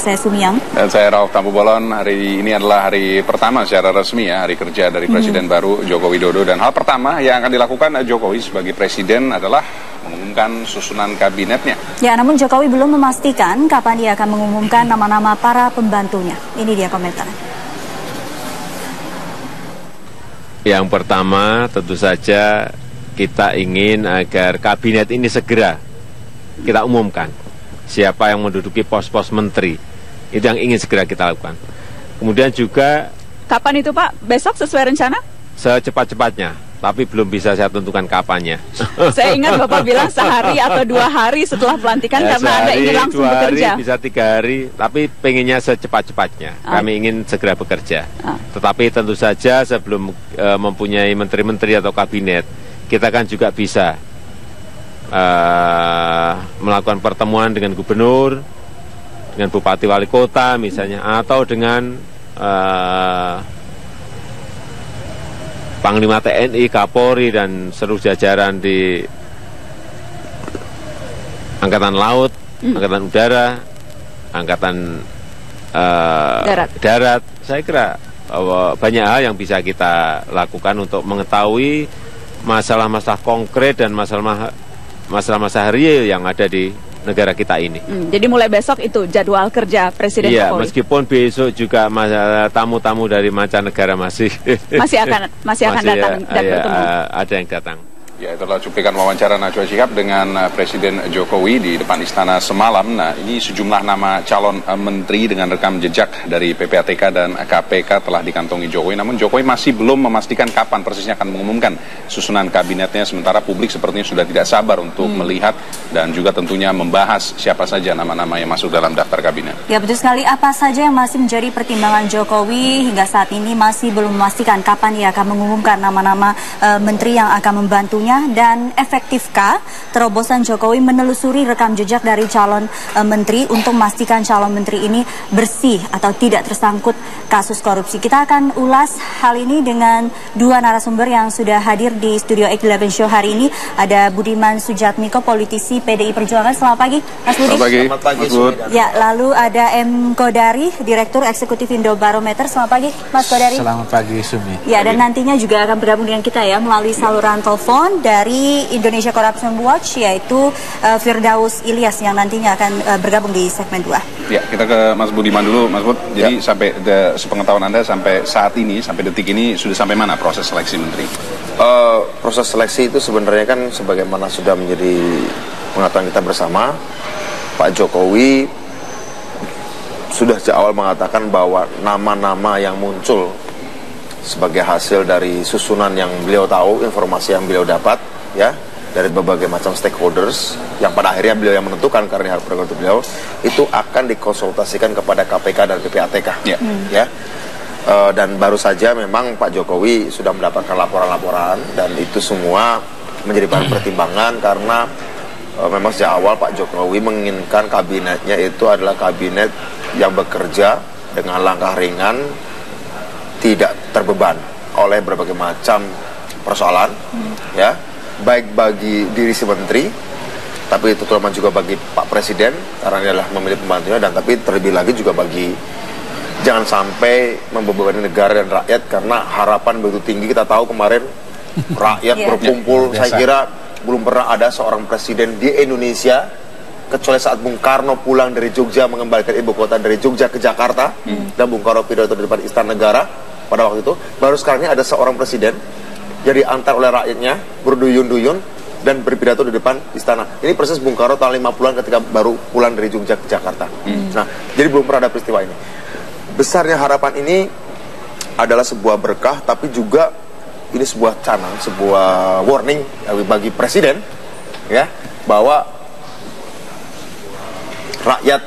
Saya Sumiang. Dan saya Rauf Tampu Bolon. Hari ini adalah hari pertama secara resmi ya, hari kerja dari Presiden baru Joko Widodo. Dan hal pertama yang akan dilakukan Jokowi sebagai Presiden adalah mengumumkan susunan kabinetnya. Ya, namun Jokowi belum memastikan kapan dia akan mengumumkan nama-nama para pembantunya. Ini dia komentarnya. Yang pertama tentu saja kita ingin agar kabinet ini segera kita umumkan. Siapa yang menduduki pos-pos menteri. Itu yang ingin segera kita lakukan. Kemudian juga... Kapan itu Pak? Besok sesuai rencana? Secepat-cepatnya, tapi belum bisa saya tentukan kapannya. Saya ingat Bapak bilang sehari atau 2 hari setelah pelantikan ya, karena Anda ingin langsung bekerja. Bisa 3 hari, tapi pengennya secepat-cepatnya. Kami ingin segera bekerja. Tetapi tentu saja sebelum mempunyai menteri-menteri atau kabinet, kita kan juga bisa melakukan pertemuan dengan gubernur, dengan bupati wali kota misalnya, atau dengan Panglima TNI, Kapolri, dan seluruh jajaran di Angkatan Laut, Angkatan Udara, Angkatan Darat. Saya kira banyak hal yang bisa kita lakukan untuk mengetahui masalah-masalah konkret dan masalah-masalah real yang ada di negara kita ini. Jadi mulai besok itu jadwal kerja Presiden Jokowi. Iya, meskipun besok juga tamu-tamu dari mancanegara masih akan datang dan bertemu. Ada yang datang. Ya, itulah cuplikan wawancara Najwa Shihab dengan Presiden Jokowi di depan istana semalam. Nah, ini sejumlah nama calon menteri dengan rekam jejak dari PPATK dan KPK telah dikantongi Jokowi. Namun Jokowi masih belum memastikan kapan persisnya akan mengumumkan susunan kabinetnya. Sementara publik sepertinya sudah tidak sabar untuk melihat dan juga tentunya membahas siapa saja nama-nama yang masuk dalam daftar kabinet. Ya, betul sekali. Apa saja yang masih menjadi pertimbangan Jokowi hingga saat ini masih belum memastikan kapan ia akan mengumumkan nama-nama menteri yang akan membantunya. Dan efektifkah terobosan Jokowi menelusuri rekam jejak dari calon menteri untuk memastikan calon menteri ini bersih atau tidak tersangkut kasus korupsi? Kita akan ulas hal ini dengan 2 narasumber yang sudah hadir di studio X11 Show hari ini. Ada Budiman Sujatmiko, politisi PDI Perjuangan. Selamat pagi, Mas Budi. Selamat pagi, Mas Bud. Ya, lalu ada M. Kodari, Direktur Eksekutif Indobarometer. Selamat pagi, Mas Kodari. Selamat pagi, Sumi. Ya, dan nantinya juga akan bergabung dengan kita ya melalui saluran telepon dari Indonesia Corruption Watch, yaitu Firdaus Ilyas yang nantinya akan bergabung di segmen 2. Ya, kita ke Mas Budiman dulu, Mas Bud. Jadi sampai sepengetahuan Anda sampai saat ini, sampai detik ini sudah sampai mana proses seleksi menteri? Proses seleksi itu sebenarnya kan sebagaimana sudah menjadi pengetahuan kita bersama, Pak Jokowi sudah sejak awal mengatakan bahwa nama-nama yang muncul sebagai hasil dari susunan yang beliau tahu, informasi yang beliau dapat, ya, dari berbagai macam stakeholders, yang pada akhirnya beliau yang menentukan karena hak prerogatif beliau, itu akan dikonsultasikan kepada KPK dan PPATK, ya. Dan baru saja memang Pak Jokowi sudah mendapatkan laporan-laporan dan itu semua menjadi bahan pertimbangan karena memang sejak awal Pak Jokowi menginginkan kabinetnya itu adalah kabinet yang bekerja dengan langkah ringan, tidak terbeban oleh berbagai macam persoalan, ya, baik bagi diri si menteri, tapi itu terutama juga bagi Pak Presiden karena dia adalah memilih pembantunya, dan tapi terlebih lagi juga bagi jangan sampai membebani negara dan rakyat karena harapan begitu tinggi. Kita tahu kemarin rakyat berkumpul, saya kira belum pernah ada seorang presiden di Indonesia kecuali saat Bung Karno pulang dari Jogja mengembalikan ibu kota dari Jogja ke Jakarta dan Bung Karno pidato di depan Istana Negara pada waktu itu. Baru sekarang ini ada seorang presiden jadi antar oleh rakyatnya berduyun-duyun dan berpidato di depan istana. Ini proses Bung Karno tahun 50-an ketika baru pulang dari Jogja ke Jakarta. Nah, jadi belum pernah ada peristiwa ini. Besarnya harapan ini adalah sebuah berkah, tapi juga ini sebuah canang, sebuah warning bagi presiden, ya, bahwa rakyat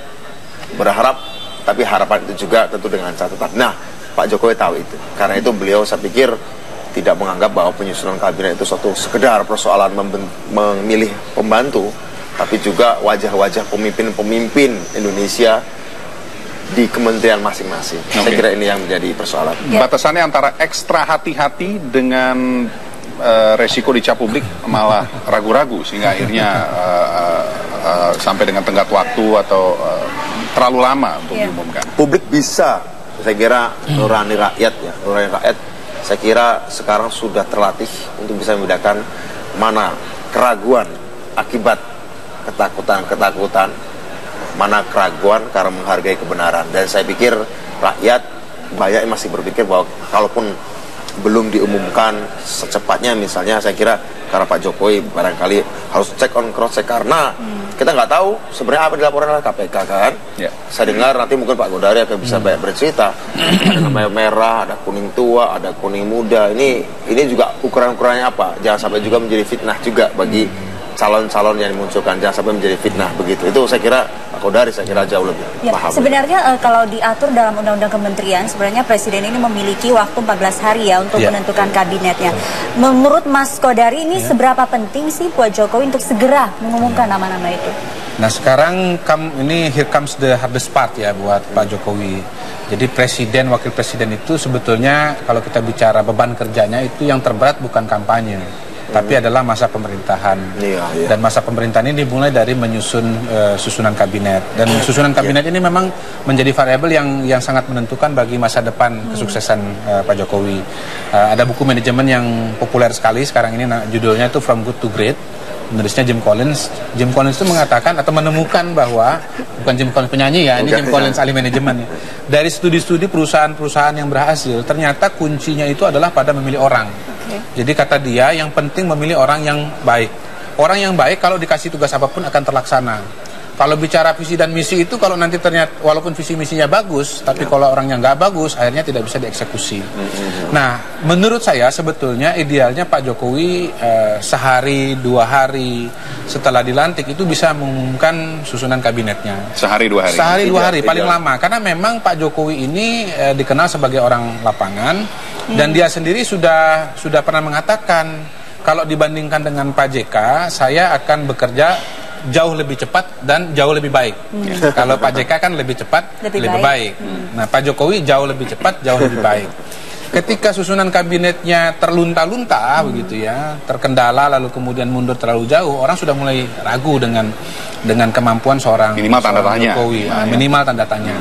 berharap, tapi harapan itu juga tentu dengan catatan. Nah, Pak Jokowi tahu itu. Karena itu beliau, saya pikir, tidak menganggap bahwa penyusunan kabinet itu suatu sekedar persoalan memilih pembantu, tapi juga wajah-wajah pemimpin-pemimpin Indonesia di kementerian masing-masing. Saya kira ini yang menjadi persoalan. Batasannya antara ekstra hati-hati dengan resiko dicap publik malah ragu-ragu sehingga akhirnya sampai dengan tenggat waktu atau terlalu lama untuk diumumkan? Publik bisa, saya kira nurani rakyat ya, nurani rakyat saya kira sekarang sudah terlatih untuk bisa membedakan mana keraguan akibat ketakutan, mana keraguan karena menghargai kebenaran. Dan saya pikir rakyat banyak yang masih berpikir bahwa kalaupun belum diumumkan secepatnya, misalnya saya kira karena Pak Jokowi barangkali harus cek on cross check karena kita nggak tahu sebenarnya apa dilaporkan oleh KPK kan. Saya dengar nanti mungkin Pak Godari akan bisa banyak bercerita. Ada namanya merah, ada kuning tua, ada kuning muda. Ini juga ukuran-ukurannya apa? Jangan sampai juga menjadi fitnah juga bagi calon-calon yang dimunculkan, jangan sampai menjadi fitnah begitu. Itu saya kira Pak Godari saya kira jauh lebih paham. Sebenarnya kalau diatur dalam undang-undang kementerian, sebenarnya Presiden ini memiliki waktu 14 hari ya untuk menentukan kabinetnya. Menurut Mas Godari ini seberapa penting sih buat Jokowi untuk segera mengumumkan nama-nama itu? Nah sekarang ini here comes the hardest part ya buat Pak Jokowi. Jadi presiden, wakil presiden itu sebetulnya kalau kita bicara beban kerjanya itu yang terberat bukan kampanye, tapi adalah masa pemerintahan. Dan masa pemerintahan ini dimulai dari menyusun susunan kabinet. Dan susunan kabinet ini memang menjadi variabel yang sangat menentukan bagi masa depan kesuksesan Pak Jokowi. Ada buku manajemen yang populer sekali sekarang ini, judulnya itu From Good to Great. Penulisnya Jim Collins. Jim Collins itu mengatakan atau menemukan bahwa, bukan Jim Collins penyanyi ya, ini Jim Collins ahli manajemen ya. Dari studi-studi perusahaan-perusahaan yang berhasil, ternyata kuncinya itu adalah pada memilih orang. Jadi kata dia, yang penting memilih orang yang baik. Orang yang baik kalau dikasih tugas apapun akan terlaksana. Kalau bicara visi dan misi itu, kalau nanti ternyata walaupun visi misinya bagus, tapi kalau orangnya nggak bagus, akhirnya tidak bisa dieksekusi. Nah, menurut saya sebetulnya idealnya Pak Jokowi sehari, 2 hari setelah dilantik itu bisa mengumumkan susunan kabinetnya. Sehari 2 hari? Sehari 2 hari, paling lama. Karena memang Pak Jokowi ini dikenal sebagai orang lapangan, dan dia sendiri sudah pernah mengatakan, kalau dibandingkan dengan Pak JK, saya akan bekerja jauh lebih cepat dan jauh lebih baik. Kalau Pak JK kan lebih cepat, lebih baik. Nah, Pak Jokowi jauh lebih cepat, jauh lebih baik. Ketika susunan kabinetnya terlunta-lunta begitu ya, terkendala lalu kemudian mundur terlalu jauh, orang sudah mulai ragu dengan kemampuan seorang Jokowi. Minimal tanda tanya.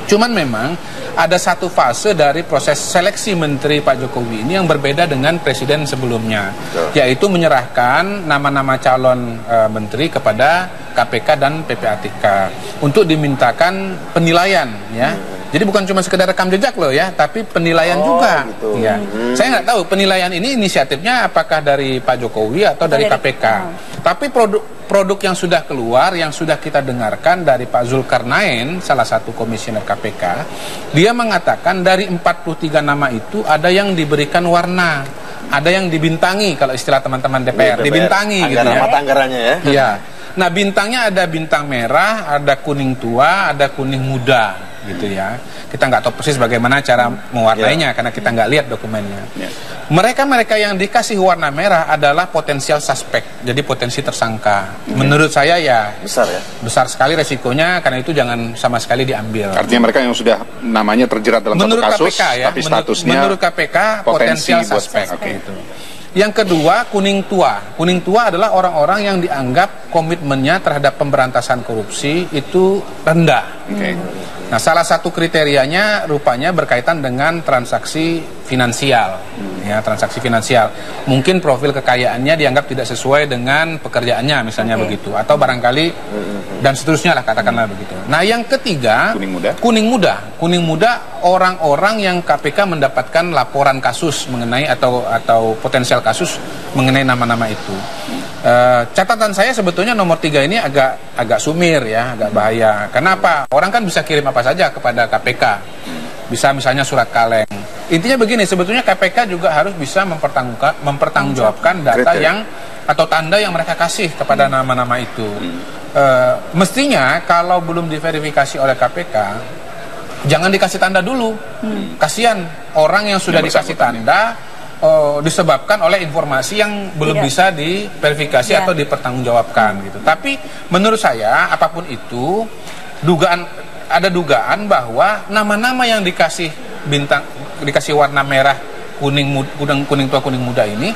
Cuman memang ada satu fase dari proses seleksi menteri Pak Jokowi ini yang berbeda dengan presiden sebelumnya, yaitu menyerahkan nama-nama calon menteri kepada KPK dan PPATK untuk dimintakan penilaian ya. Jadi bukan cuma sekedar rekam jejak loh ya, tapi penilaian juga. Ya. Saya nggak tahu penilaian ini inisiatifnya apakah dari Pak Jokowi atau dari KPK. Tapi produk yang sudah keluar, yang sudah kita dengarkan dari Pak Zulkarnain, salah satu komisioner KPK, dia mengatakan dari 43 nama itu ada yang diberikan warna, ada yang dibintangi kalau istilah teman-teman DPR, dibintangi gitu ya. Anggarannya ya. Iya. Nah, bintangnya ada bintang merah, ada kuning tua, ada kuning muda gitu ya. Kita nggak tahu persis bagaimana cara mewarnainya karena kita nggak lihat dokumennya. Mereka yang dikasih warna merah adalah potensial suspek, jadi potensi tersangka. Menurut saya ya besar sekali resikonya, karena itu jangan sama sekali diambil. Artinya mereka yang sudah namanya terjerat dalam satu kasus, KPK, ya, tapi statusnya menurut KPK potensial suspek. Gitu. Yang kedua, kuning tua. Kuning tua adalah orang-orang yang dianggap komitmennya terhadap pemberantasan korupsi itu rendah. Nah, salah satu kriterianya rupanya berkaitan dengan transaksi finansial. Ya, transaksi finansial. Mungkin profil kekayaannya dianggap tidak sesuai dengan pekerjaannya, misalnya begitu. Atau barangkali dan seterusnya lah, katakanlah begitu. Nah, yang ketiga, kuning muda orang-orang yang KPK mendapatkan laporan kasus mengenai atau potensial kasus mengenai nama-nama itu. Catatan saya sebetulnya nomor 3 ini agak sumir ya, agak bahaya. Kenapa? Orang kan bisa kirim apa saja kepada KPK. Bisa misalnya surat kaleng. Intinya begini, sebetulnya KPK juga harus bisa mempertanggungjawabkan data atau tanda yang mereka kasih kepada nama-nama itu. Mestinya kalau belum diverifikasi oleh KPK, jangan dikasih tanda dulu. Kasihan orang yang sudah dikasih tanda disebabkan oleh informasi yang belum bisa diverifikasi atau dipertanggungjawabkan gitu. Tapi menurut saya apapun itu, ada dugaan bahwa nama-nama yang dikasih warna merah, kuning tua, kuning muda ini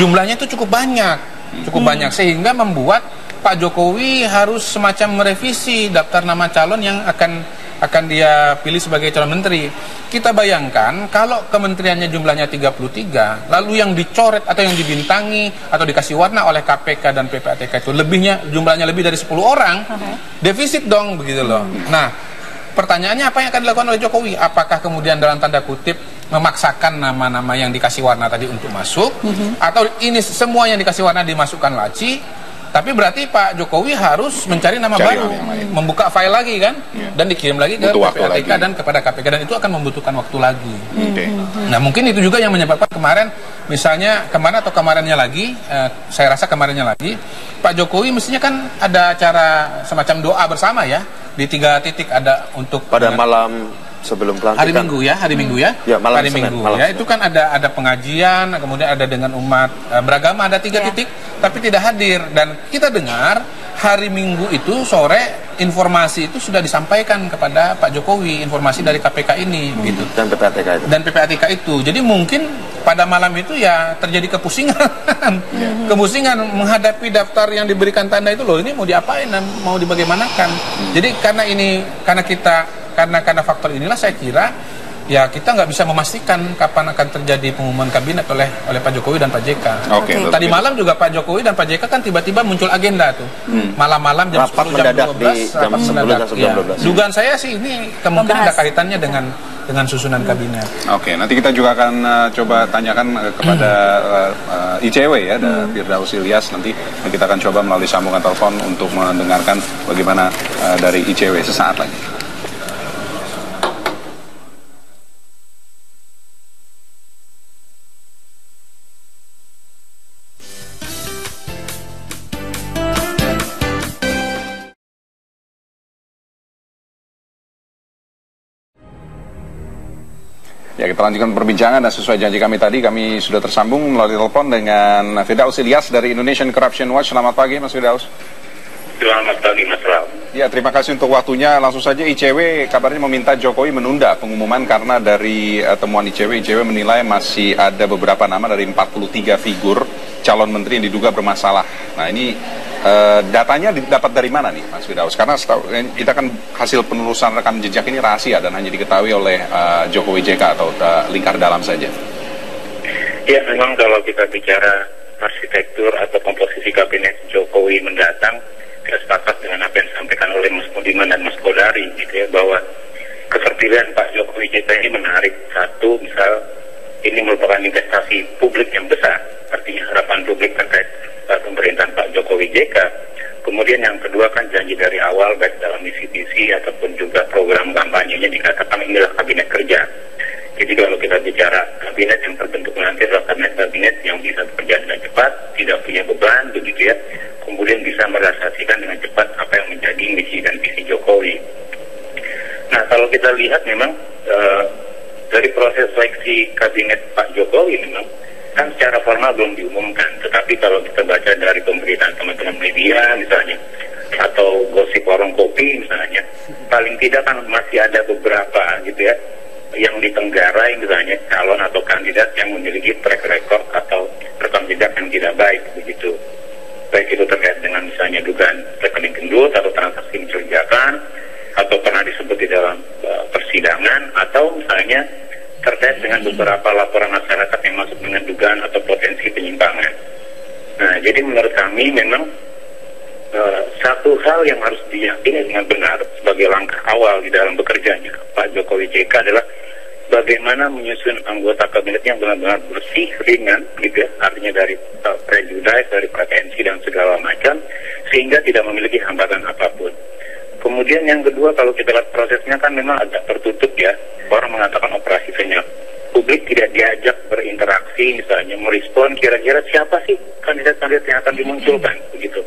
jumlahnya itu cukup banyak sehingga membuat Pak Jokowi harus semacam merevisi daftar nama calon yang akan dia pilih sebagai calon menteri. Kita bayangkan kalau kementeriannya jumlahnya 33, lalu yang dicoret atau yang dibintangi atau dikasih warna oleh KPK dan PPATK itu jumlahnya lebih dari 10 orang, defisit dong begitu loh. Nah, pertanyaannya apa yang akan dilakukan oleh Jokowi? Apakah kemudian dalam tanda kutip memaksakan nama-nama yang dikasih warna tadi untuk masuk, atau ini semua yang dikasih warna dimasukkan laci? Tapi berarti Pak Jokowi harus mencari nama baru, membuka file lagi kan, dan dikirim lagi ke PPATK dan kepada KPK, dan itu akan membutuhkan waktu lagi. Nah, mungkin itu juga yang menyebabkan kemarin, misalnya kemarin atau kemarinnya lagi, saya rasa kemarinnya lagi, Pak Jokowi mestinya kan ada acara semacam doa bersama ya, di 3 titik ada untuk pada malam sebelum pelantikan. Hari Minggu ya. Ya, malam hari Senin, Minggu malam ya. Senin. Itu kan ada pengajian, kemudian ada dengan umat beragama, ada 3 titik, tapi tidak hadir. Dan kita dengar hari Minggu itu sore informasi itu sudah disampaikan kepada Pak Jokowi, informasi dari KPK ini, gitu. Dan PPATK itu. Dan PPATK itu. Jadi mungkin pada malam itu ya terjadi kepusingan, kepusingan menghadapi daftar yang diberikan tanda itu loh. Ini mau diapain dan mau dibagaimanakan? Jadi karena faktor inilah saya kira ya kita nggak bisa memastikan kapan akan terjadi pengumuman kabinet oleh Pak Jokowi dan Pak JK. Tadi malam juga Pak Jokowi dan Pak JK kan tiba-tiba muncul agenda tuh. Malam-malam jam 10 jam 12 rapat mendadak. Dugaan saya sih ini kemungkinan ada kaitannya dengan susunan kabinet. Oke, nanti kita juga akan coba tanyakan kepada ICW ya, ada Firdaus Ilyas, nanti kita akan coba melalui sambungan telepon untuk mendengarkan bagaimana dari ICW sesaat lagi. Ya, kita lanjutkan perbincangan dan sesuai janji kami tadi, kami sudah tersambung melalui telepon dengan Firdaus Ilyas dari Indonesian Corruption Watch. Selamat pagi, Mas Firdaus. Selamat pagi, Mas Ram. Ya, terima kasih untuk waktunya. Langsung saja, ICW kabarnya meminta Jokowi menunda pengumuman karena dari temuan ICW menilai masih ada beberapa nama dari 43 figur calon menteri yang diduga bermasalah. Nah, ini datanya didapat dari mana nih, Mas Firdaus? Karena kita kan hasil penelusuran rekam jejak ini rahasia dan hanya diketahui oleh Jokowi JK atau lingkar dalam saja. Ya, memang kalau kita bicara arsitektur atau komposisi kabinet Jokowi mendatang, kita sepakat dengan apa yang disampaikan oleh Mas Budiman dan Mas Kodari, gitu ya, bahwa keterpilihan Pak Jokowi JK ini menarik. Satu, misal ini merupakan investasi publik yang besar, artinya harapan publik terkait pemerintahan Pak Jokowi JK. Kemudian yang kedua kan janji dari awal baik dalam misi-misi ataupun juga program kampanyenya dikatakan inilah kabinet kerja. Jadi kalau kita bicara kabinet yang terbentuk nanti adalah kabinet yang bisa bekerja dengan cepat, tidak punya beban, begitu ya. Kemudian bisa merealisasikan dengan cepat apa yang menjadi misi dan visi Jokowi. Nah, kalau kita lihat memang dari proses seleksi kabinet Pak Jokowi memang kan secara formal belum diumumkan, tetapi kalau kita baca dari pemberitaan teman-teman media misalnya, atau gosip warung kopi misalnya, paling tidak kan masih ada beberapa gitu ya, yang ditenggarai misalnya calon atau kandidat yang memiliki track record atau rekam jejak yang tidak baik begitu. Baik itu terkait dengan misalnya dugaan rekening gendut atau transaksi mencurigakan, atau pernah disebut di dalam persidangan, atau misalnya terkait dengan beberapa laporan masyarakat yang masuk dengan dugaan atau potensi penyimpangan. Nah, jadi menurut kami memang satu hal yang harus diyakini dengan benar sebagai langkah awal di dalam bekerjanya Pak Jokowi JK adalah bagaimana menyusun anggota kabinet yang benar-benar bersih, ringan, gitu ya, artinya dari prejudice, dari pretensi dan segala macam, sehingga tidak memiliki hambatan apapun. Kemudian yang kedua, kalau kita lihat prosesnya kan memang agak tertutup ya. Orang mengatakan operasi senyap. Publik tidak diajak berinteraksi, misalnya merespon kira-kira siapa sih kandidat-kandidat yang akan dimunculkan, begitu.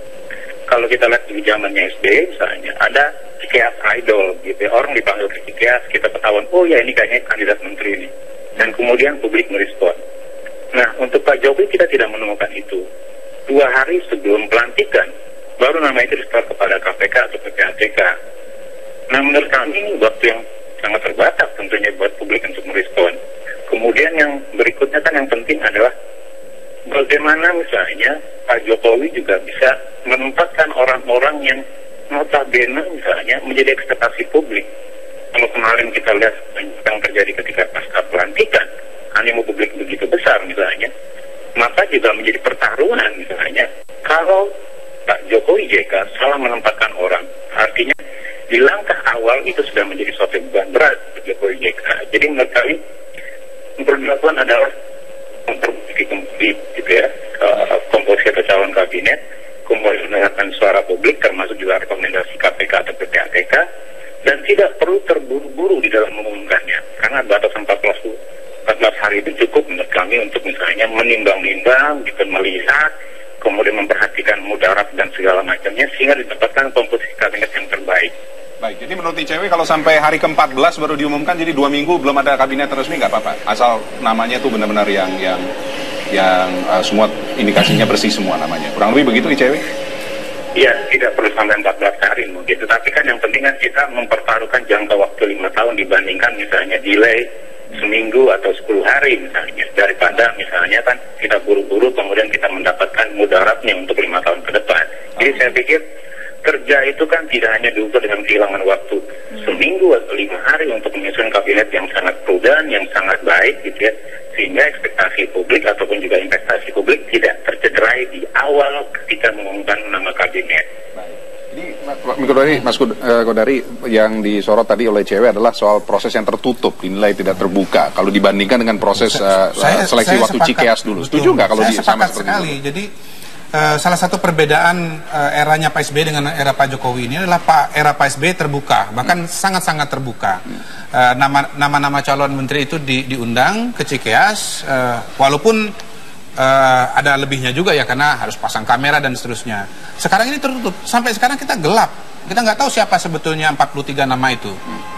Kalau kita lihat di zamannya SBY misalnya, ada Cikeas Idol, gitu. Orang dipanggil ke Cikeas, kita ketahuan, oh ya ini kayaknya kandidat menteri ini. Dan kemudian publik merespon. Nah, untuk Pak Jokowi kita tidak menemukan itu. 2 hari sebelum pelantikan, baru nama itu disetor kepada KPK atau PPATK. Nah, menurut kami ini waktu yang sangat terbatas tentunya buat publik untuk merespon. Kemudian yang berikutnya kan yang penting adalah bagaimana misalnya Pak Jokowi juga bisa menempatkan orang-orang yang notabene misalnya menjadi ekspektasi publik. Kalau kemarin kita lihat yang terjadi ketika pasca pelantikan, animo publik begitu besar misalnya, maka juga menjadi pertaruhan misalnya. Kalau Pak Jokowi JK salah menempatkan orang, artinya di langkah awal itu sudah menjadi suatu beban berat Pak Jokowi JK. Jadi menurut kami perlu dilakukan adalah memperbaiki kembali gitu ya, komposisi atau calon kabinet, kemudian mendengarkan suara publik termasuk juga rekomendasi KPK atau PPATK, dan tidak perlu terburu-buru di dalam mengumumkannya karena batas 14 hari itu cukup menurut kami untuk misalnya menimbang-nimbang, gitu, melihat, kemudian memperhatikan mudarat dan segala macamnya sehingga didapatkan komposisi kabinet yang terbaik. Baik, jadi menurut ICW kalau sampai hari ke-14 baru diumumkan, jadi 2 minggu belum ada kabinet resmi nggak apa-apa? Asal namanya tuh benar-benar yang semua indikasinya bersih semua namanya. Kurang lebih begitu ICW? Ya, tidak perlu sampai 14 hari mungkin. Tetapi kan yang penting kan kita mempertaruhkan jangka waktu 5 tahun dibandingkan misalnya delay seminggu atau 10 hari misalnya. Daripada misalnya kan kita buru-buru kemudian kita mendapatkan mudaratnya untuk 5 tahun ke depan. Jadi saya pikir kerja itu kan tidak hanya diukur dengan kehilangan waktu seminggu atau 5 hari untuk menyusun kabinet yang sangat prudent, yang sangat baik gitu ya, sehingga ekspektasi publik ataupun juga investasi publik tidak tercederai di awal ketika mengumumkan nama kabinet. Jadi Mas Kodari, yang disorot tadi oleh ICW adalah soal proses yang tertutup, dinilai tidak terbuka kalau dibandingkan dengan proses seleksi waktu Cikeas dulu. Setuju nggak kalau sama seperti sekali. itu? Jadi salah satu perbedaan eranya Pak SBY dengan era Pak Jokowi ini adalah era Pak SBY terbuka, bahkan sangat-sangat terbuka. Nama-nama calon menteri itu diundang ke Cikeas, walaupun ada lebihnya juga ya karena harus pasang kamera dan seterusnya. Sekarang ini tertutup, sampai sekarang kita gelap. Kita nggak tahu siapa sebetulnya 43 nama itu.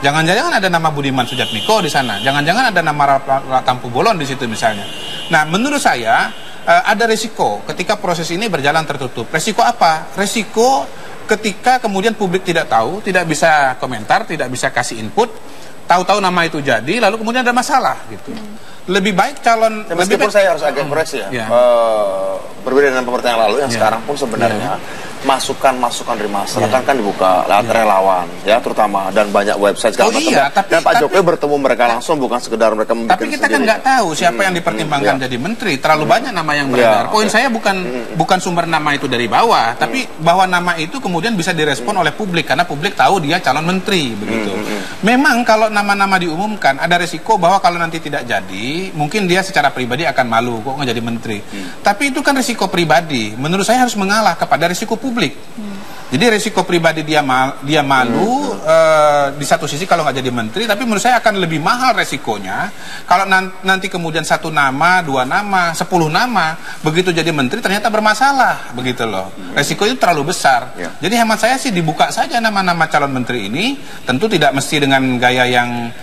Jangan-jangan ada nama Budiman Sujatmiko di sana, jangan-jangan ada nama Tampu Bolon di situ misalnya. Nah, menurut saya ada resiko ketika proses ini berjalan tertutup. Resiko apa? Resiko ketika kemudian publik tidak tahu, tidak bisa komentar, tidak bisa kasih input, tahu-tahu nama itu jadi, lalu kemudian ada masalah gitu. Lebih baik calon... Ya, meskipun saya harus agak koreksi ya, berbeda dengan pemerintahan yang lalu, yang sekarang pun sebenarnya masukan-masukan dari masyarakat kan dibuka lewat relawan ya, terutama, dan banyak website segala macam. Dan Pak Jokowi bertemu mereka langsung, bukan sekedar mereka membuat sendiri. Tapi kita kan nggak tahu siapa yang dipertimbangkan jadi menteri. Terlalu banyak nama yang beredar. Poin saya bukan sumber nama itu dari bawah, tapi bahwa nama itu kemudian bisa direspon oleh publik karena publik tahu dia calon menteri begitu. Memang kalau nama-nama diumumkan ada resiko bahwa kalau nanti tidak jadi, mungkin dia secara pribadi akan malu kok nggak jadi menteri. Tapi itu kan risiko pribadi. Menurut saya harus mengalah kepada risiko publik. Jadi risiko pribadi dia malu di satu sisi kalau nggak jadi menteri, tapi menurut saya akan lebih mahal resikonya kalau nanti kemudian 1 nama, 2 nama, 10 nama begitu jadi menteri ternyata bermasalah begitu loh. Resiko itu terlalu besar. Jadi hemat saya sih dibuka saja nama-nama calon menteri ini, tentu tidak mesti dengan gaya yang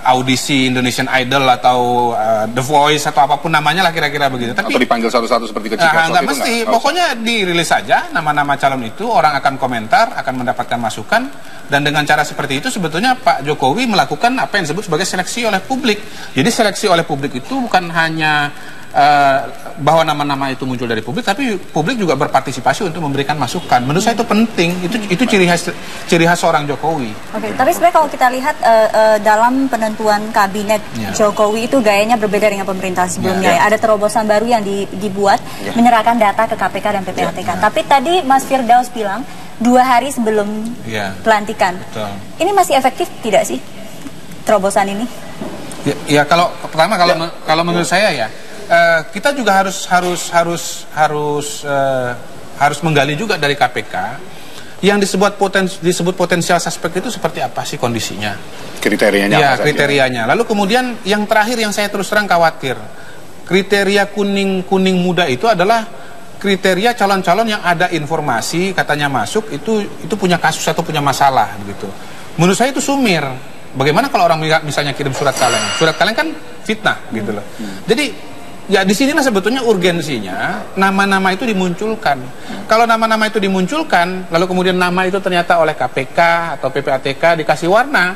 audisi Indonesian Idol atau The Voice atau apapun namanya lah kira-kira begitu. Tapi atau dipanggil satu-satu seperti ke Cikeas. Nggak mesti, pokoknya dirilis saja nama-nama calon itu, orang akan komentar, akan mendapatkan masukan, dan dengan cara seperti itu sebetulnya Pak Jokowi melakukan apa yang disebut sebagai seleksi oleh publik. Jadi seleksi oleh publik itu bukan hanya bahwa nama-nama itu muncul dari publik, tapi publik juga berpartisipasi untuk memberikan masukan. Menurut saya itu penting, itu ciri khas seorang Jokowi. Oke, tapi sebenarnya kalau kita lihat dalam penentuan kabinet Jokowi itu gayanya berbeda dengan pemerintahan sebelumnya. Ada terobosan baru yang dibuat menyerahkan data ke KPK dan PPATK. Tapi tadi Mas Firdaus bilang 2 hari sebelum pelantikan. Betul. Ini masih efektif tidak sih terobosan ini? Ya kalau pertama kalau menurut saya ya. Kita juga harus menggali juga dari KPK yang disebut potensial suspek itu seperti apa sih kondisinya? Kriterianya ya, apa kriterianya. Lalu kemudian yang terakhir yang saya terus terang khawatir, kriteria kuning muda itu adalah kriteria calon-calon yang ada informasi katanya masuk itu punya kasus atau punya masalah begitu. Menurut saya itu sumir. Bagaimana kalau orang misalnya kirim surat kaleng? Surat kaleng kan fitnah gitu loh. Jadi Ya di sinilah sebetulnya urgensinya nama-nama itu dimunculkan. Kalau nama-nama itu dimunculkan, lalu kemudian nama itu ternyata oleh KPK atau PPATK dikasih warna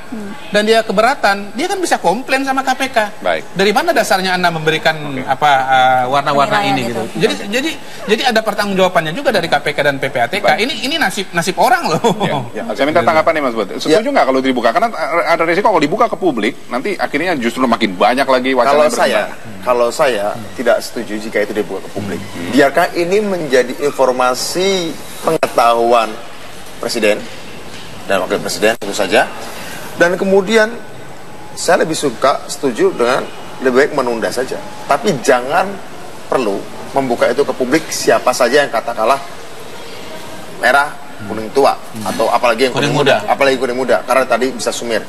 dan dia keberatan, dia kan bisa komplain sama KPK. Baik. Dari mana dasarnya Anda memberikan warna-warna ini gitu. Jadi ada pertanggungjawabannya juga dari KPK dan PPATK. Baik. Ini nasib orang loh. Saya minta tanggapan nih Mas Bud. Setuju nggak kalau dibuka? Karena ada resiko kalau dibuka ke publik, nanti akhirnya justru makin banyak lagi wacana berkembang. Kalau saya tidak setuju jika itu dibuka ke publik. Biarkan ini menjadi informasi pengetahuan Presiden dan Wakil Presiden tentu saja. Dan kemudian saya lebih setuju dengan lebih baik menunda saja. Tapi jangan perlu membuka itu ke publik siapa saja yang katakanlah merah, kuning tua atau apalagi yang kuning muda. Apalagi kuning muda karena tadi bisa sumir.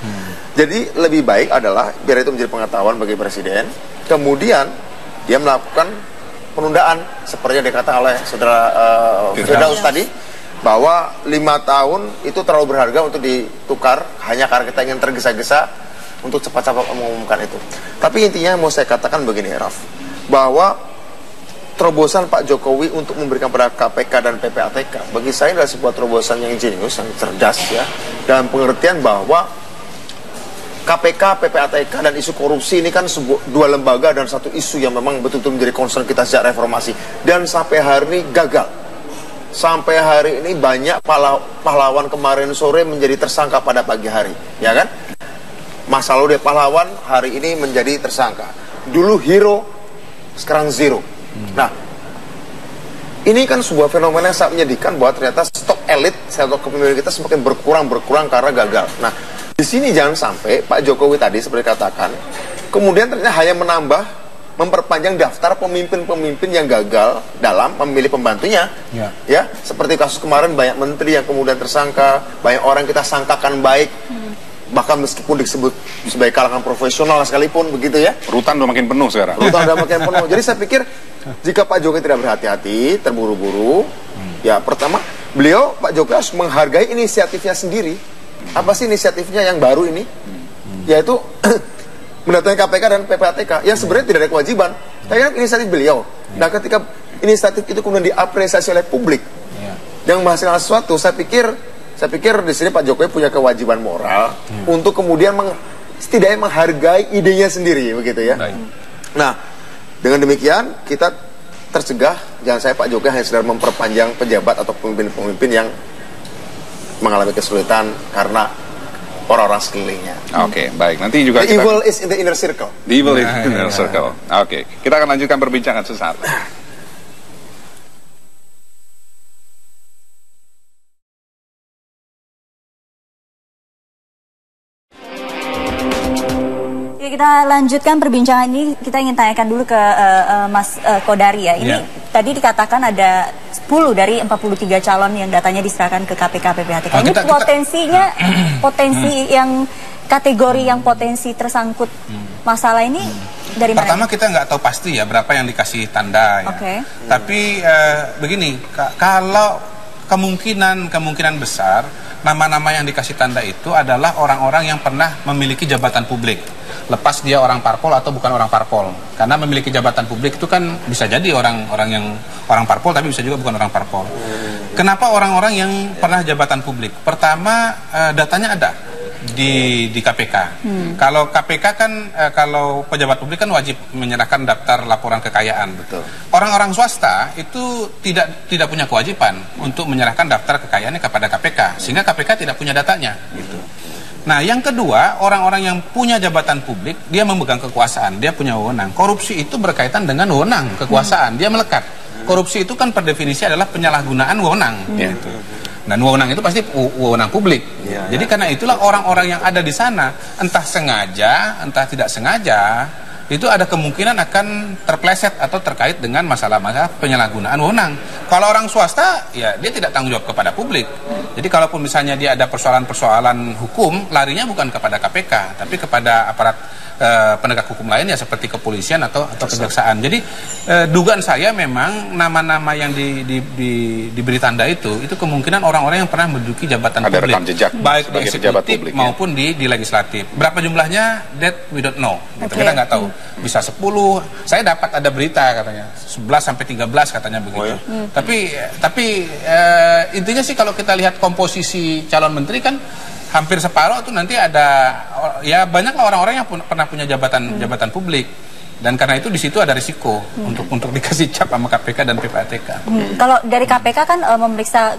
Jadi lebih baik adalah biar itu menjadi pengetahuan bagi Presiden. Kemudian dia melakukan penundaan seperti yang dikatakan oleh saudara Firdaus tadi bahwa 5 tahun itu terlalu berharga untuk ditukar hanya karena kita ingin tergesa-gesa untuk cepat-cepat mengumumkan itu. Tapi intinya mau saya katakan begini, Raf, bahwa terobosan Pak Jokowi untuk memberikan pada KPK dan PPATK bagi saya adalah sebuah terobosan yang jenius, yang cerdas ya, dalam pengertian bahwa KPK, PPATK, dan isu korupsi ini kan dua lembaga dan satu isu yang memang betul-betul menjadi concern kita sejak reformasi. Dan sampai hari ini gagal. Sampai hari ini banyak pahlawan kemarin sore menjadi tersangka pada pagi hari. Ya kan? Masa lalu dia pahlawan, hari ini menjadi tersangka. Dulu hero, sekarang zero. Nah, ini kan sebuah fenomena yang sangat menyedihkan bahwa ternyata stok elit, stok kepemimpinan kita semakin berkurang karena gagal. Nah, di sini jangan sampai Pak Jokowi tadi seperti katakan, kemudian ternyata hanya memperpanjang daftar pemimpin-pemimpin yang gagal dalam memilih pembantunya. Ya, seperti kasus kemarin banyak menteri yang kemudian tersangka, banyak orang kita sangkakan baik, bahkan meskipun disebut sebagai kalangan profesional sekalipun begitu ya. Rutan udah makin penuh sekarang. Rutan udah makin penuh. Jadi saya pikir jika Pak Jokowi tidak berhati-hati, terburu-buru, ya pertama Pak Jokowi harus menghargai inisiatifnya sendiri. Apa sih inisiatifnya yang baru ini? Yaitu mendatangi KPK dan PPATK yang sebenarnya tidak ada kewajiban. Tapi kan inisiatif beliau. Nah, ketika inisiatif itu kemudian diapresiasi oleh publik yang menghasilkan sesuatu, saya pikir di sini Pak Jokowi punya kewajiban moral untuk kemudian setidaknya menghargai idenya sendiri, begitu ya. Nah, dengan demikian kita tercegah jangan saya Pak Jokowi hanya sekedar memperpanjang pejabat atau pemimpin-pemimpin yang mengalami kesulitan karena orang-orang sekelilingnya. Oke, baik. Nanti juga the evil is in the inner circle. The evil is in the inner circle. Oke, kita akan lanjutkan perbincangan sesaat. Ya, kita lanjutkan perbincangan ini. Kita ingin tanyakan dulu ke Mas Kodari ya. Ini tadi dikatakan ada 10 dari 43 calon yang datanya diserahkan ke KPK PPATK. Ini potensi yang kategori yang potensi tersangkut masalah ini dari mana? Pertama kita nggak tahu pasti ya berapa yang dikasih tanda ya. Tapi begini, kalau kemungkinan besar nama-nama yang dikasih tanda itu adalah orang-orang yang pernah memiliki jabatan publik. Lepas dia orang parpol atau bukan orang parpol. Karena memiliki jabatan publik itu kan bisa jadi orang parpol tapi bisa juga bukan orang parpol. Kenapa orang-orang yang pernah jabatan publik? Pertama, datanya ada di KPK. Kalau KPK kan kalau pejabat publik kan wajib menyerahkan daftar laporan kekayaan. Betul. Orang-orang swasta itu tidak punya kewajiban untuk menyerahkan daftar kekayaannya kepada KPK, sehingga KPK tidak punya datanya gitu. Nah, yang kedua, orang-orang yang punya jabatan publik, dia memegang kekuasaan, dia punya wewenang. Korupsi itu berkaitan dengan wewenang, kekuasaan, dia melekat. Korupsi itu kan per definisi adalah penyalahgunaan wewenang. Gitu. Dan wewenang itu pasti wewenang publik. Jadi karena itulah orang-orang yang ada di sana, entah sengaja, entah tidak sengaja, itu ada kemungkinan akan terpleset atau terkait dengan masalah-masalah penyalahgunaan wewenang. Kalau orang swasta, ya dia tidak tanggung jawab kepada publik. Jadi kalaupun misalnya dia ada persoalan-persoalan hukum, larinya bukan kepada KPK, tapi kepada aparat penegak hukum lain ya seperti kepolisian atau kejaksaan. Jadi dugaan saya memang nama-nama yang diberi tanda itu kemungkinan orang-orang yang pernah menduduki jabatan ada publik, rekam jejak baik di eksekutif maupun di legislatif. Berapa jumlahnya? That we don't know. Kita nggak tahu. bisa 10. Saya dapat ada berita katanya 11 sampai 13 katanya begitu. Tapi intinya sih kalau kita lihat komposisi calon menteri kan hampir separuh itu nanti ada, ya banyaklah orang-orang yang pernah punya jabatan publik. Dan karena itu di situ ada risiko untuk dikasih cap sama KPK dan PPATK. Kalau dari KPK kan memeriksa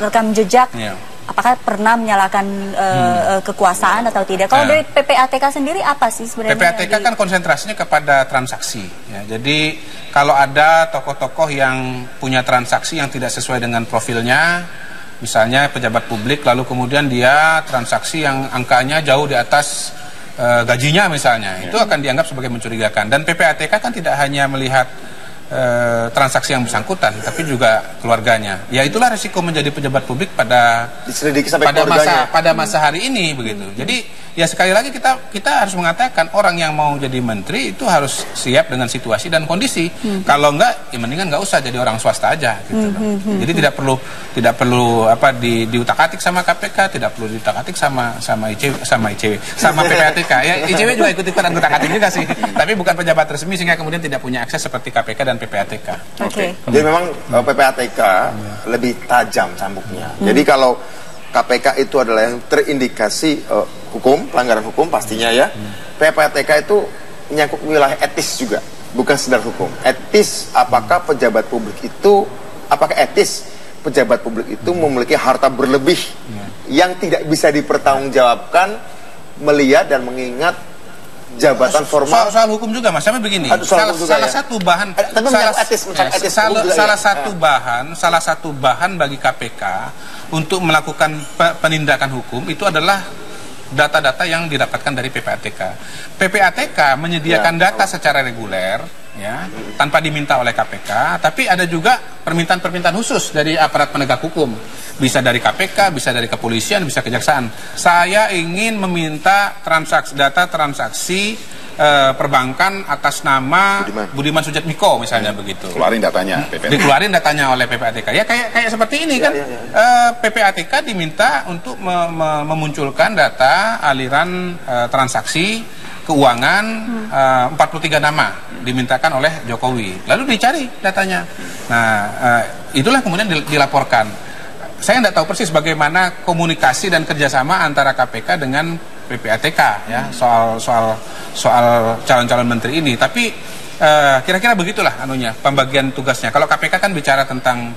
rekam jejak, apakah pernah menyalahkan kekuasaan atau tidak? Kalau dari PPATK sendiri apa sih sebenarnya? PPATK kan konsentrasinya kepada transaksi. Ya. Jadi kalau ada tokoh-tokoh yang punya transaksi yang tidak sesuai dengan profilnya, misalnya pejabat publik, lalu kemudian dia transaksi yang angkanya jauh di atas gajinya misalnya, itu akan dianggap sebagai mencurigakan. Dan PPATK kan tidak hanya melihat transaksi yang bersangkutan, tapi juga keluarganya. Ya itulah risiko menjadi pejabat publik pada masa hari ini begitu. Jadi ya sekali lagi kita harus mengatakan orang yang mau jadi menteri itu harus siap dengan situasi dan kondisi. Kalau enggak, ya mendingan nggak usah jadi orang swasta aja gitu. Jadi tidak perlu diutak-atik sama KPK, tidak perlu diutak-atik sama PPATK. Ya ICW juga ikut-ikutan utak-atik juga sih. Tapi bukan pejabat resmi sehingga kemudian tidak punya akses seperti KPK dan PPATK. Jadi memang PPATK lebih tajam cambuknya. Jadi kalau KPK itu adalah yang terindikasi hukum, pelanggaran hukum pastinya ya. PPATK itu menyangkut wilayah etis juga, bukan sekedar hukum. Etis, apakah pejabat publik itu memiliki harta berlebih yang tidak bisa dipertanggungjawabkan melihat dan mengingat jabatan formal. Soal hukum juga Mas, sampai begini. Salah satu bahan bagi KPK untuk melakukan penindakan hukum itu adalah data-data yang didapatkan dari PPATK. PPATK menyediakan data secara reguler, ya, tanpa diminta oleh KPK, tapi ada juga permintaan-permintaan khusus dari aparat penegak hukum. Bisa dari KPK, bisa dari kepolisian, bisa kejaksaan. Saya ingin meminta data transaksi perbankan atas nama Budiman Sujatmiko misalnya begitu. Keluarin datanya PPATK. Dikeluarin datanya oleh PPATK. Ya kayak seperti ini kan. PPATK diminta untuk memunculkan data aliran transaksi keuangan 43 nama dimintakan oleh Jokowi. Lalu dicari datanya. Nah, itulah kemudian dilaporkan. Saya tidak tahu persis bagaimana komunikasi dan kerjasama antara KPK dengan PPATK ya soal calon-calon menteri ini. Tapi kira-kira begitulah pembagian tugasnya. Kalau KPK kan bicara tentang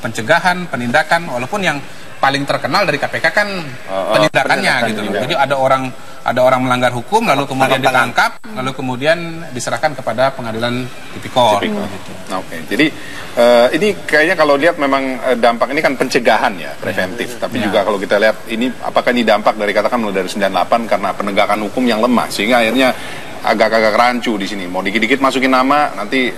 pencegahan, penindakan, walaupun yang paling terkenal dari KPK kan penindakannya gitu loh. Jadi ada orang melanggar hukum lalu kemudian ditangkap, lalu kemudian diserahkan kepada pengadilan tipikor. Gitu. Oke. Jadi ini kayaknya kalau lihat memang dampak ini kan pencegahan ya, preventif. Tapi juga kalau kita lihat ini apakah ini dampak dari katakan mulai dari 98 karena penegakan hukum yang lemah sehingga akhirnya agak-agak rancu di sini. Mau dikit-dikit masukin nama nanti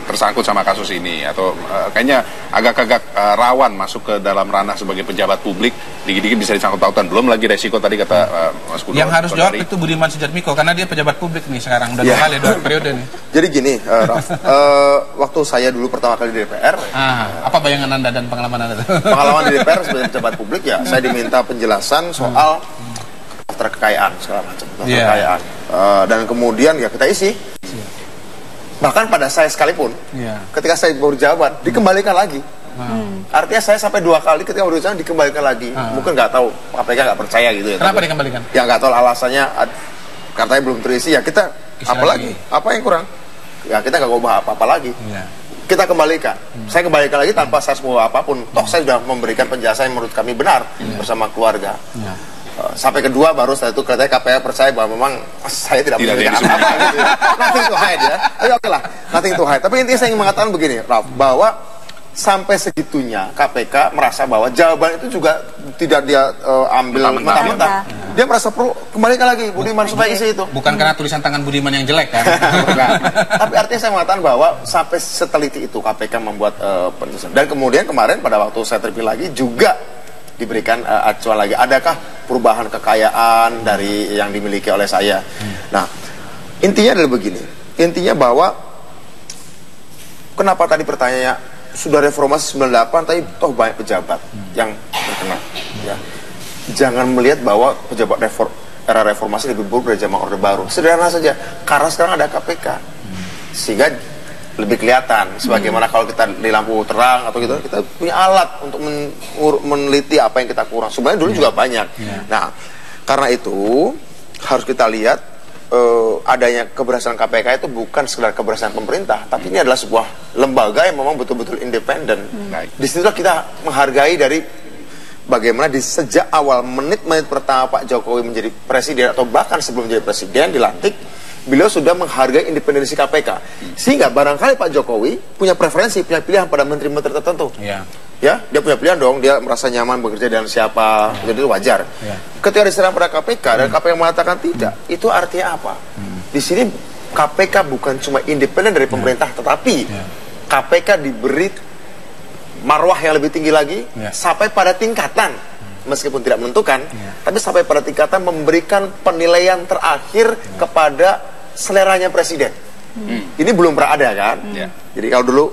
tersangkut sama kasus ini atau kayaknya agak-agak rawan masuk ke dalam ranah sebagai pejabat publik, dikit-dikit bisa disangkut pautan. Belum lagi resiko tadi kata Mas Kudo. Yang harus jawab itu Budiman Sujatmiko karena dia pejabat publik nih sekarang udah 2 kali 2 periode nih. Jadi gini, Raf, waktu saya dulu pertama kali di DPR, apa bayangan Anda dan pengalaman Anda? Pengalaman di DPR sebagai pejabat publik ya, saya diminta penjelasan soal daftar kekayaan segala macam, kekayaan. Dan kemudian ya kita isi. Bahkan pada saya sekalipun, ketika saya baru jabat, dikembalikan lagi. Artinya saya sampai 2 kali ketika baru jabat dikembalikan lagi. Mungkin nggak tahu, KPK nggak percaya gitu ya. Kenapa dikembalikan? Ya nggak tahu alasannya, katanya belum terisi. Ya kita apa lagi? Apa yang kurang? Ya kita nggak ubah apa-apa lagi. Kita kembalikan. Saya kembalikan lagi tanpa saya semua apapun. Toh saya sudah memberikan penjelasan yang menurut kami benar bersama keluarga. Sampai kedua baru setelah itu katanya KPK percaya bahwa memang saya tidak memberikan apa-apa gitu ya. Nothing to hide ya. Tapi oke lah, nothing to hide. Tapi intinya saya ingin mengatakan begini, Raf, bahwa sampai segitunya KPK merasa bahwa jawaban itu juga tidak dia ambil mentah-mentah. Dia merasa perlu kembalikan lagi Budiman supaya isi itu. Bukan karena tulisan tangan Budiman yang jelek kan? Tapi artinya saya mengatakan bahwa sampai seteliti itu KPK membuat penjelasan. Dan kemudian kemarin pada waktu saya terpilih lagi juga diberikan acuan lagi. Adakah perubahan kekayaan dari yang dimiliki oleh saya? Nah, intinya adalah begini. Intinya bahwa kenapa tadi pertanyaannya sudah reformasi 98 tapi toh banyak pejabat yang terkena. Ya. Jangan melihat bahwa pejabat era reformasi lebih buruk dari zaman Orde Baru. Sederhana saja, karena sekarang ada KPK, sehingga lebih kelihatan. Sebagaimana kalau kita di lampu terang atau gitu, kita punya alat untuk meneliti apa yang kita kurang. Sebenarnya dulu juga banyak. Nah, karena itu harus kita lihat adanya keberhasilan KPK itu bukan sekedar keberhasilan pemerintah, tapi ini adalah sebuah lembaga yang memang betul-betul independen. Disitulah kita menghargai dari bagaimana di sejak awal menit-menit pertama Pak Jokowi menjadi presiden atau bahkan sebelum menjadi presiden dilantik, beliau sudah menghargai independensi KPK. Sehingga barangkali Pak Jokowi punya preferensi, punya pilihan pada menteri-menteri tertentu. Ya, dia punya pilihan dong, dia merasa nyaman bekerja dengan siapa, jadi itu wajar. Ketika diserang pada KPK dan KPK mengatakan tidak, itu artinya apa? Di sini KPK bukan cuma independen dari pemerintah, tetapi KPK diberi marwah yang lebih tinggi lagi, sampai pada tingkatan, meskipun tidak menentukan, tapi sampai pada tingkatan memberikan penilaian terakhir kepada seleranya presiden. Ini belum pernah ada kan? Jadi kalau dulu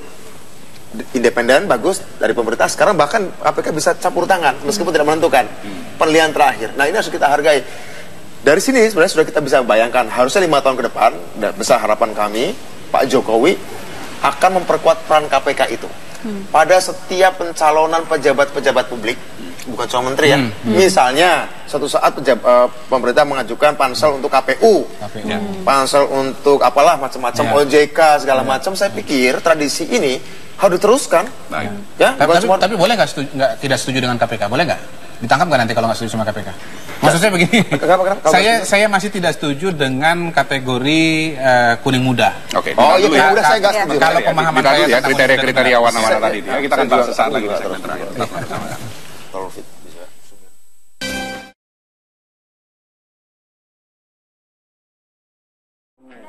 independen bagus dari pemerintah, sekarang bahkan KPK bisa campur tangan meskipun tidak menentukan penilaian terakhir. Nah, ini harus kita hargai. Dari sini sebenarnya sudah kita bisa bayangkan, harusnya 5 tahun ke depan, dan besar harapan kami Pak Jokowi akan memperkuat peran KPK itu pada setiap pencalonan pejabat-pejabat publik, bukan cuma menteri ya. Misalnya suatu saat pemerintah mengajukan pansel untuk KPU, pansel untuk apalah macam-macam, OJK segala macam. Saya pikir tradisi ini harus diteruskan. Ya, tapi boleh nggak tidak setuju dengan KPK? Boleh nggak? Ditangkap nggak nanti kalau nggak setuju sama KPK? Maksud saya begini, saya masih tidak setuju dengan kategori kuning muda. Oke. Oh iya, kuning muda saya nggak setuju. Kalau pemahaman saya ya, kriteria warna-warna tadi. Kita akan bahas sesaat lagi di segmen terakhir.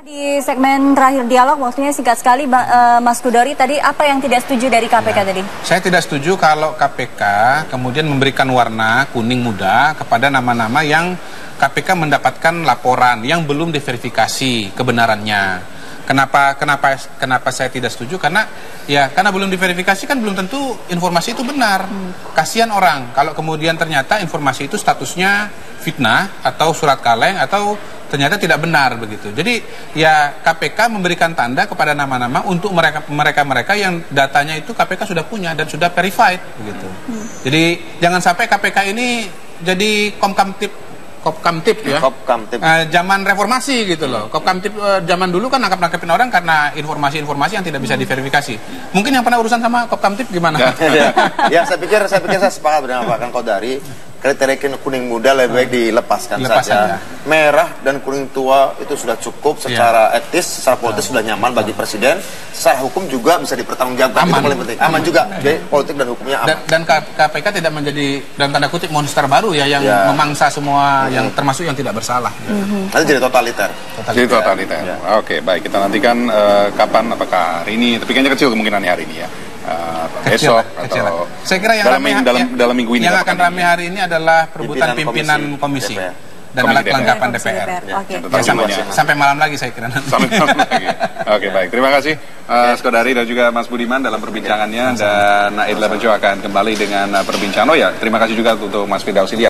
Di segmen terakhir dialog, waktunya singkat sekali, Mas Kudori, tadi apa yang tidak setuju dari KPK tadi? Saya tidak setuju kalau KPK kemudian memberikan warna kuning muda kepada nama-nama yang KPK mendapatkan laporan yang belum diverifikasi kebenarannya. Kenapa saya tidak setuju? Karena belum diverifikasi kan belum tentu informasi itu benar. Kasihan orang kalau kemudian ternyata informasi itu statusnya fitnah atau surat kaleng atau ternyata tidak benar begitu. Jadi ya KPK memberikan tanda kepada nama-nama untuk mereka yang datanya itu KPK sudah punya dan sudah verified begitu. Jadi jangan sampai KPK ini jadi Kopkamtib ya. Kopkamtib. Zaman reformasi gitu loh. Kopkamtib zaman dulu kan nangkap-nangkapin orang karena informasi-informasi yang tidak bisa diverifikasi. Mungkin yang pernah urusan sama Kopkamtib gimana? Ya, saya pikir saya sepakat dengan Pak Kodari. Kriteria kuning muda lebih baik dilepaskan saja. Merah dan kuning tua itu sudah cukup secara etis, secara politis sudah nyaman bagi presiden. Secara hukum juga bisa dipertanggungjawabkan. Itu paling penting. Aman juga. Jadi politik dan hukumnya aman. Dan KPK tidak menjadi dalam tanda kutip monster baru ya yang memangsa semua yang termasuk yang tidak bersalah. Nanti jadi totaliter. Jadi totaliter. Oke, baik, kita nantikan kapan, apakah hari ini, tapi kayaknya kecil kemungkinannya hari ini ya. Besok atau saya kira yang dalam minggu ini yang akan ramai hari ini adalah perebutan pimpinan komisi dan alat kelengkapan DPR. Sampai malam lagi saya kira. Sampai malam lagi. Oke, baik. Terima kasih Mas Kodari dan juga Mas Budiman dalam perbincangannya, dan Idla Bejo akan kembali dengan perbincangan. Oh ya, terima kasih juga untuk Mas Firdaus Ilya.